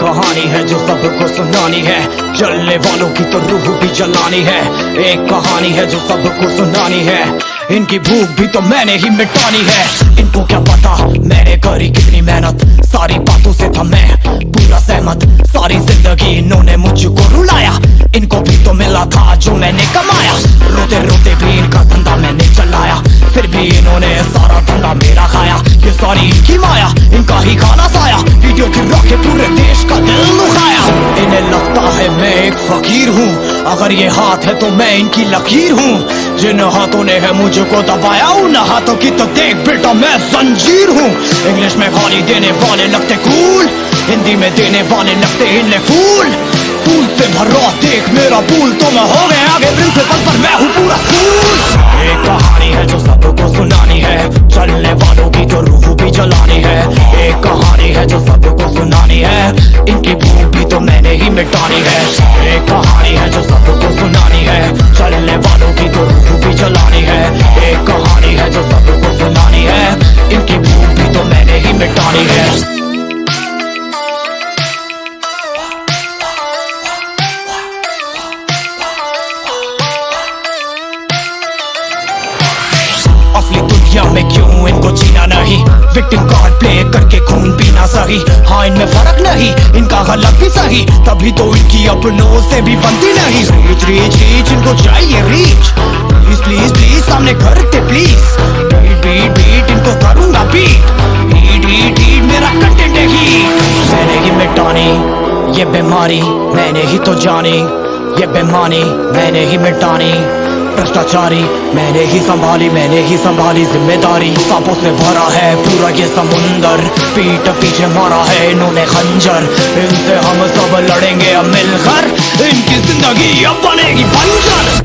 कहानी है जो सबको सुनानी है, जलने वालों की तो रूह भी जलानी है। एक कहानी है जो सबको सुनानी है, इनकी भूख भी तो मैंने ही मिटानी है। इनको क्या पता मैंने करी कितनी मेहनत, सारी बातों से था मैं पूरा सहमत। सारी जिंदगी इन्होंने मुझको रुलाया, इनको भी तो मिला था जो मैंने कमाया। रोते रोते भी इनका धंधा मैंने चलाया, फिर भी इन्होंने सारा धंधा मेरा खाया। ये सारी इनकी माया, इनका ही खाना साया, वीडियो गिरा के पूरे देश का दिल दुखाया। इन्हें लगता है मैं एक फकीर हूँ, अगर ये हाथ है तो मैं इनकी लकीर हूँ। जिन हाथों ने है मुझको दबाया, उन हाथों की तो देख बेटा मैं जंजीर हूँ। इंग्लिश में गाली देने वाले लगते कूल, हिंदी में देने वाले लगते इन्हें फूल। फूल से भरा देख मेरा फूल, तो मैं हो गया आगे प्रिंसिपल पर मैं हूँ पूरा स्कूल। एक कहानी है जो सबको सुनानी है, चलने वालों की तो रूह भी जलानी है। एक कहानी है जो सबको सुनानी है, इनकी भूख भी तो मैंने ही मिटानी है। एक कहानी है जो सबको सुनानी है, चलने वालों की तो रूह भी जलानी है। एक कहानी है जो सबको सुनानी है, इनकी भूख भी तो मैंने ही मिटानी है। असली दुनिया में क्यों इनको जीना नहीं, विक्टिम कार्ड प्ले करके खून पीना सही। हाँ इनमें फर्क नहीं, इनका गलत भी सही, तभी तो इनकी अपनों से भी बनती नहीं। रीच रीच रीच इनको चाहिए रीच, प्लीज प्लीज प्लीज सामने करते प्लीज। बीट बीट बीट इनको करूंगा बीट, हीट हीट हीट मेरा कंटेंट है ही। मैंने ही मिटानी ये बीमारी, मैंने ही तो जानी ये बेमानी, मैंने ही मिटानी भ्रष्टाचारी। मैंने ही संभाली जिम्मेदारी। सांपों से भरा है पूरा ये समुंदर, पीठ पीछे मारा है इन्होंने खंजर। इनसे हम सब लड़ेंगे अब मिलकर, इनकी जिंदगी अब बनेगी बंजर।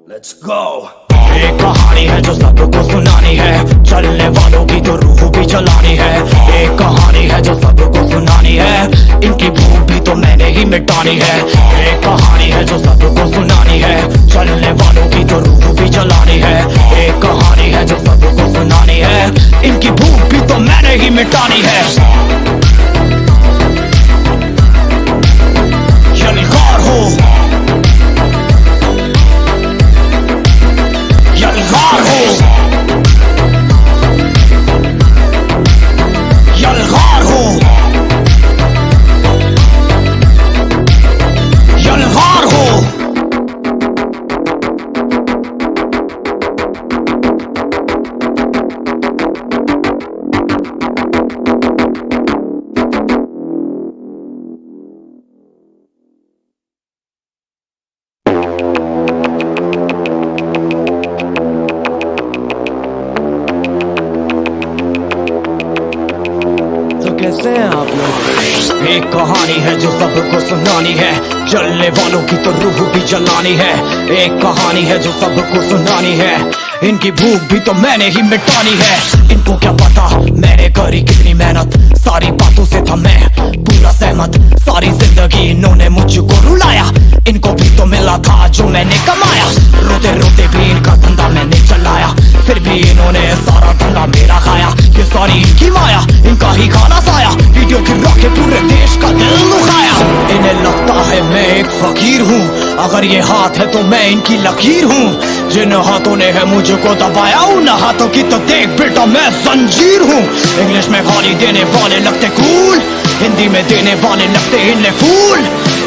Let's go। एक कहानी है जो सबको सुनानी है, चलने वालों की तो रूह भी जलानी है। एक कहानी है जो सबको सुनानी है, इनकी भूख भी तो मैंने ही मिटानी है। एक कहानी है जो सबको सुनानी है, चलने वालों की तो रूह भी जलानी है। एक कहानी है जो सबको सुनानी है, इनकी भूख भी तो मैंने ही मिटानी है। यलगार हो यलगार हो यलगार हो यलगार हो। कैसे हैं आप लोग? एक कहानी है जो सबको सुनानी है, जलने वालों की तो रूह भी जलानी है। एक कहानी है जो सबको सुनानी है, इनकी भूख भी तो मैंने ही मिटानी है। इनको क्या पता मैंने करी कितनी मेहनत, सारी बातों से था मैं पूरा सहमत। सारी जिंदगी इन्होंने मुझको रुलाया, इनको भी तो मिला था जो मैंने कमाया। रोते रोते भी इनका धंधा मैंने चलाया, फिर भी इन्होंने सारा धंधा मेरा खाया। ये सारी इनकी माया, इनका ही खाना साया, वीडियो गिरा के पूरे देश का दिल दुखाया। इन्हें लगता है मैं एक फकीर हूँ, अगर ये हाथ है तो मैं इनकी लकीर हूँ। जिन हाथों ने है मुझको दबाया, उन हाथों की तो देख बेटा मैं जंजीर हूँ। इंग्लिश में गाली देने वाले लगते कूल, हिंदी में देने वाले लगते इन्हें फूल।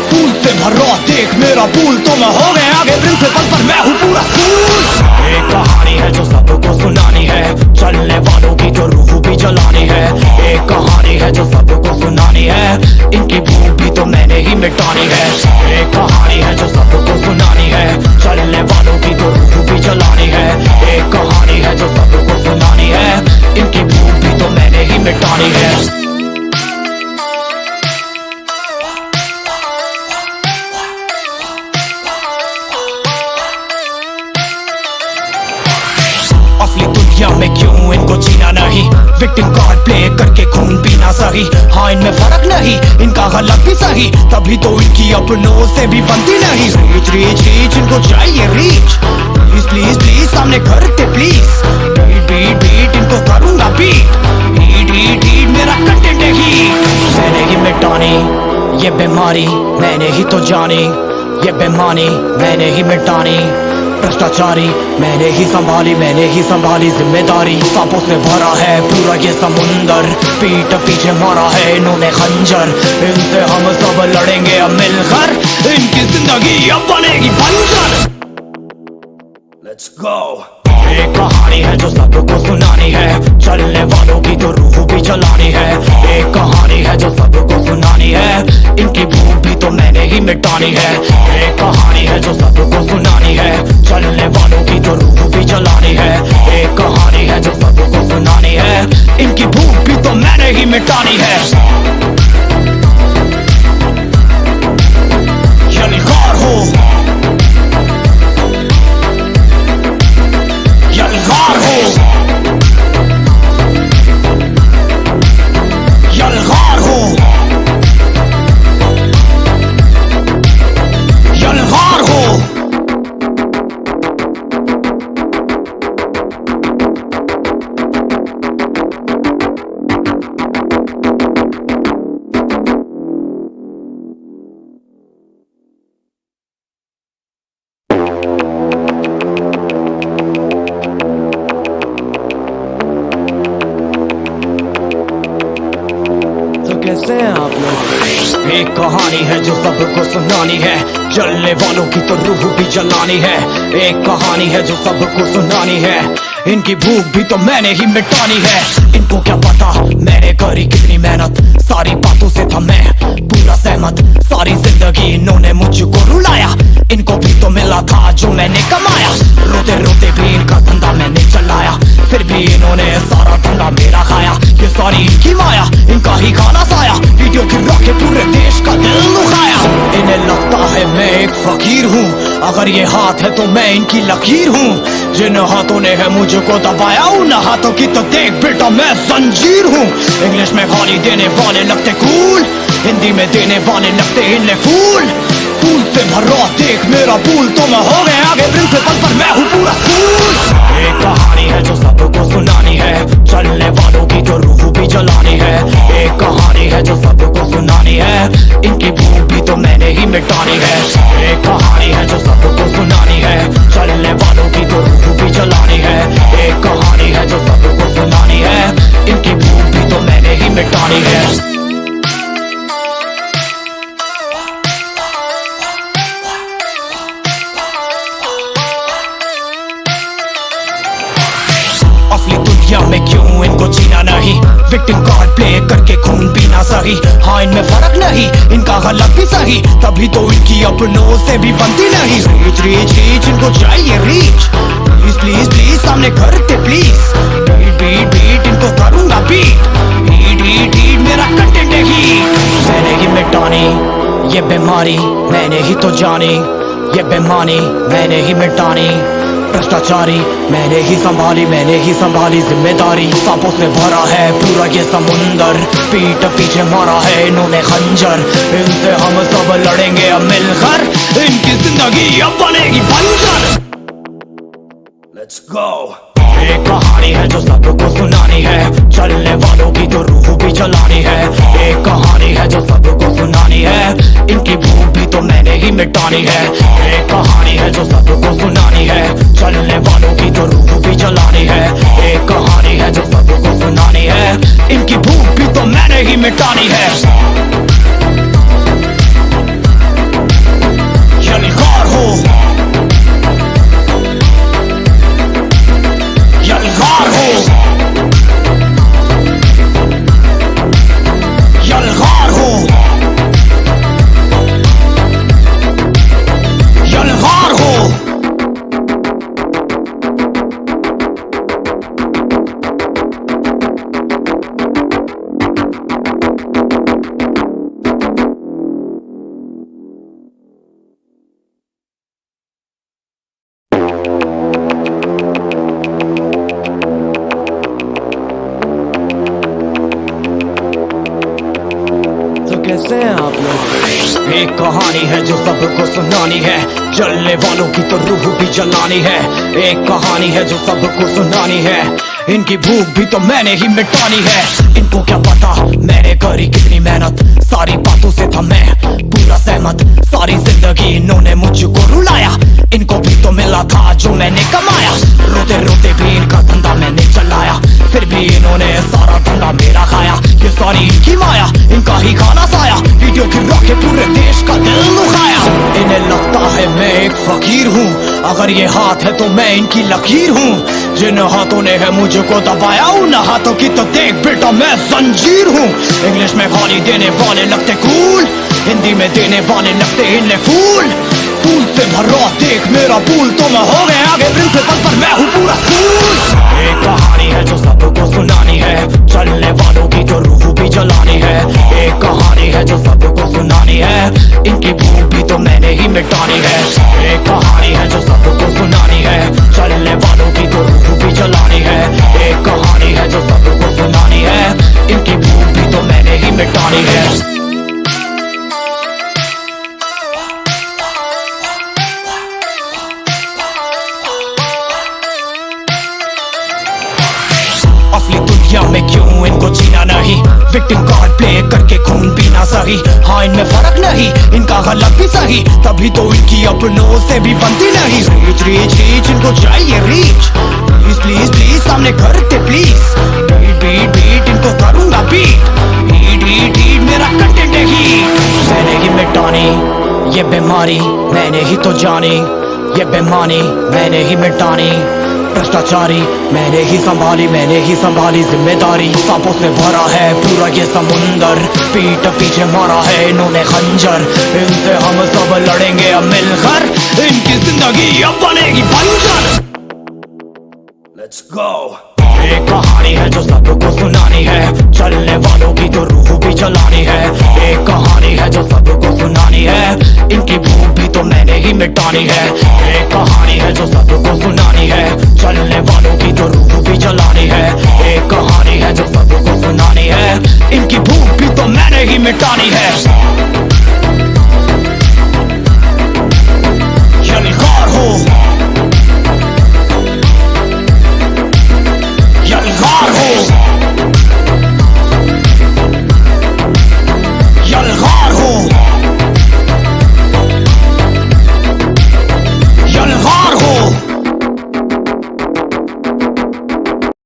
फूल से भरा देख मेरा फूल, तो मैं हो गया आगे प्रिंसिपल पर मैं हूँ पूरा स्कूल। एक कहानी है जो सबको सुनानी है, चलने वालों की तो रूह भी जलानी है। एक कहानी है जो सबको सुनानी है, इनकी भूख भी तो मैंने ही मिटानी है। एक कहानी है जो सबको सुनानी है, चलने वालों की तो रूह भी जलानी है। एक कहानी है जो सबको सुनानी है, इनकी भूख भी तो मैंने ही मिटानी है। असली दुनिया में क्यों इनको जीना नहीं, विक्टिम कार्ड प्ले करके खून पीना सही। हाँ इनमें फर्क नहीं, इनका गलत भी सही, तभी तो इनकी अपनों से भी बनती नहीं। रीच रीच रीच इनको चाहिए रीच, प्लीज प्लीज प्लीज सामने करते प्लीज। बीट बीट बीट इनको करूंगा बीट, हीट हीट हीट मेरा कंटेंट है ही। मैंने ही मिटानी ये बीमारी, मैंने ही तो जानी ये बेमानी, मैंने ही मिटानी भ्रष्टाचारी, मैंने ही संभाली जिम्मेदारी। सांपों से भरा है पूरा ये समुंदर, पीठ पीछे मारा है इन्होंने खंजर। इनसे हम सब लड़ेंगे अब मिलकर, इनकी जिंदगी अब बनेगी बंजर। Let's go। एक कहानी है जो सबको सुनानी है, चलने वालों की तो रूह भी जलानी है। एक कहानी है जो सबको सुनानी है, इनकी भूख भी तो मैंने ही मिटानी है। एक कहानी है जो सबको सुनानी है, चलने वालों की तो रूह भी जलानी है। एक कहानी है जो सबको सुनानी है, इनकी भूख भी तो मैंने ही मिटानी है। यलगार हो, यलगार हो, यलगार हो, यलगार हो। कैसे हैं आप लोग? एक कहानी है जो सबको सुनानी है, जलने वालों की तो रूह भी जलानी है। एक कहानी है जो सबको सुनानी है, इनकी भूख भी तो मैंने ही मिटानी है। इनको क्या पता मैंने करी कितनी मेहनत, सारी बातों से था मैं पूरा सहमत। सारी जिंदगी इन्होंने मुझको रुलाया, इनको भी तो मिला था जो मैंने कमाया। रोते रोते भी इनका धंधा मैंने चलाया, फिर भी इन्होंने सारा धंधा मेरा खाया। ये सारी इनकी माया, इनका ही खाना साया, वीडियो गिरा के पूरे देश का दिल दुखाया। इन्हें लगता है मैं एक फकीर हूँ, अगर ये हाथ है तो मैं इनकी लकीर हूँ। जिन हाथों ने है मुझको दबाया, उन हाथों की तो देख बेटा मैं जंजीर हूँ। इंग्लिश में गाली देने वाले लगते कूल, हिंदी में देने वाले लगते इन्हें फूल। फूल से भरा देख मेरा पूल, तो मैं हो गया आगे प्रिंसिपल पर मैं हूँ पूरा स्कूल। एक कहानी है जो सबको सुनानी है, चलने वालों की तो रूह भी जलानी है। एक कहानी है जो सबको सुनानी है, इनकी भूख भी तो मैंने ही मिटानी है। एक कहानी है जो सबको सुनानी है, चलने वालों की तो रूह भी जलानी है। एक कहानी है जो सबको सुनानी है, इनकी भूख भी तो मैंने ही मिटानी है। असली दुनिया में क्यों इनको जीना नहीं, विक्टिम कार्ड प्ले करके खून पीना सही। हाँ इनमें फर्क नहीं, इनका गलत भी सही, तभी तो इनकी अपनों से भी बनती नहीं। रीच रीच रीच इनको चाहिए रीच, प्लीज प्लीज प्लीज सामने करते प्लीज। बीट बीट बीट इनको करूंगा बीट, हीट हीट हीट मेरा कंटेंट है ही। मैंने ही मिटानी ये बीमारी, मैंने ही तो जानी ये बेमानी, मैंने ही मिटानी भ्रष्टाचारी, मैंने ही संभाली जिम्मेदारी। सांपों से भरा है पूरा ये समुंदर, पीठ पीछे मारा है इन्होंने खंजर। इनसे हम सब लड़ेंगे अब मिलकर, इनकी जिंदगी अब बनेगी बंजर। Let's go। एक कहानी है जो सबको सुनानी है, चलने वालों की तो रूह भी जलानी है। एक कहानी है जो सबको सुनानी है, इनकी भूख भी तो मैंने ही मिटानी है। एक कहानी है जो सबको सुनानी है, चलने वालों की तो रूह भी जलानी है। एक कहानी है जो सबको सुनानी है, इनकी भूख भी तो मैंने ही मिटानी है। यलगार हो, यलगार हो, यलगार हो, यलगार हो। कैसे हैं आप लोग? एक कहानी है जो सबको सुनानी है, जलने वालों की तो रूह भी जलानी है। एक कहानी है जो सबको सुनानी है, इनकी भूख भी तो मैंने ही मिटानी है। इनको क्या पता मैंने करी कितनी मेहनत, सारी बातों से था मैं पूरा सहमत। सारी जिंदगी इन्होंने मुझको रुलाया, इनको भी तो मिला था जो मैंने कमाया। रोते रोते भी इनका धंधा मैंने चलाया, फिर भी इन्होंने सारा धंधा मेरा खाया। ये सारी इनकी माया, इनका ही खाना साया, वीडियो गिरा के पूरे देश का दिल दुखाया। इन्हें लगता है मैं एक फकीर हूँ, अगर ये हाथ है तो मैं इनकी लकीर हूँ। जिन हाथों ने है मुझको दबाया, उन हाथों की तो देख बेटा मैं जंजीर हूँ। इंग्लिश में गाली देने वाले लगते कूल, हिंदी में देने वाले लगते इन्हें फूल। फूल से भरा देख मेरा फूल, तो मैं हो गया आगे प्रिंसिपल पर मैं हूँ पूरा स्कूल। एक कहानी है जो सबको सुनानी है, चलने वालों की तो रूह भी जलानी है। एक कहानी है जो सबको सुनानी है, इनकी भूख भी तो मैंने ही मिटानी है। एक कहानी है जो सबको सुनानी है, चलने वालों की तो रूह भी जलानी है। एक कहानी है जो सबको सुनानी है, इनकी भूख भी तो मैंने ही मिटानी है। असली दुनिया में क्यों इनको जीना नहीं, विक्टिम कार्ड प्ले करके खून पीना सही। हाँ इनमें फर्क नहीं, इनका गलत भी सही, तभी तो इनकी अपनों से भी बनती नहीं। रीच रीच रीच इनको चाहिए रीच, प्लीज प्लीज प्लीज सामने करते प्लीज। बीट बीट बीट इनको करूंगा बीट, बीट बीट बीट मेरा कंटेंट है हिट। मैंने ही मिटानी ये बीमारी, मैंने ही तो जानी ये बेमानी, मैंने ही मिटानी भ्रष्टाचारी, मैंने ही संभाली जिम्मेदारी। सांपों से भरा है पूरा ये समुंदर, पीठ पीछे मारा है इन्होंने खंजर। इनसे हम सब लड़ेंगे अब मिलकर, इनकी जिंदगी अब बनेगी बंजर। Let's go। एक कहानी है जो सबको सुनानी है, चलने वालों की तो रूह भी जलानी है। एक कहानी है जो सबको सुनानी है, इनकी भूख भी तो मैंने ही मिटानी है। एक कहानी है जो सबको सुनानी है, चलने वालों की तो रूह भी जलानी है। एक कहानी है जो सबको सुनानी है, इनकी भूख भी तो मैंने ही मिटानी है।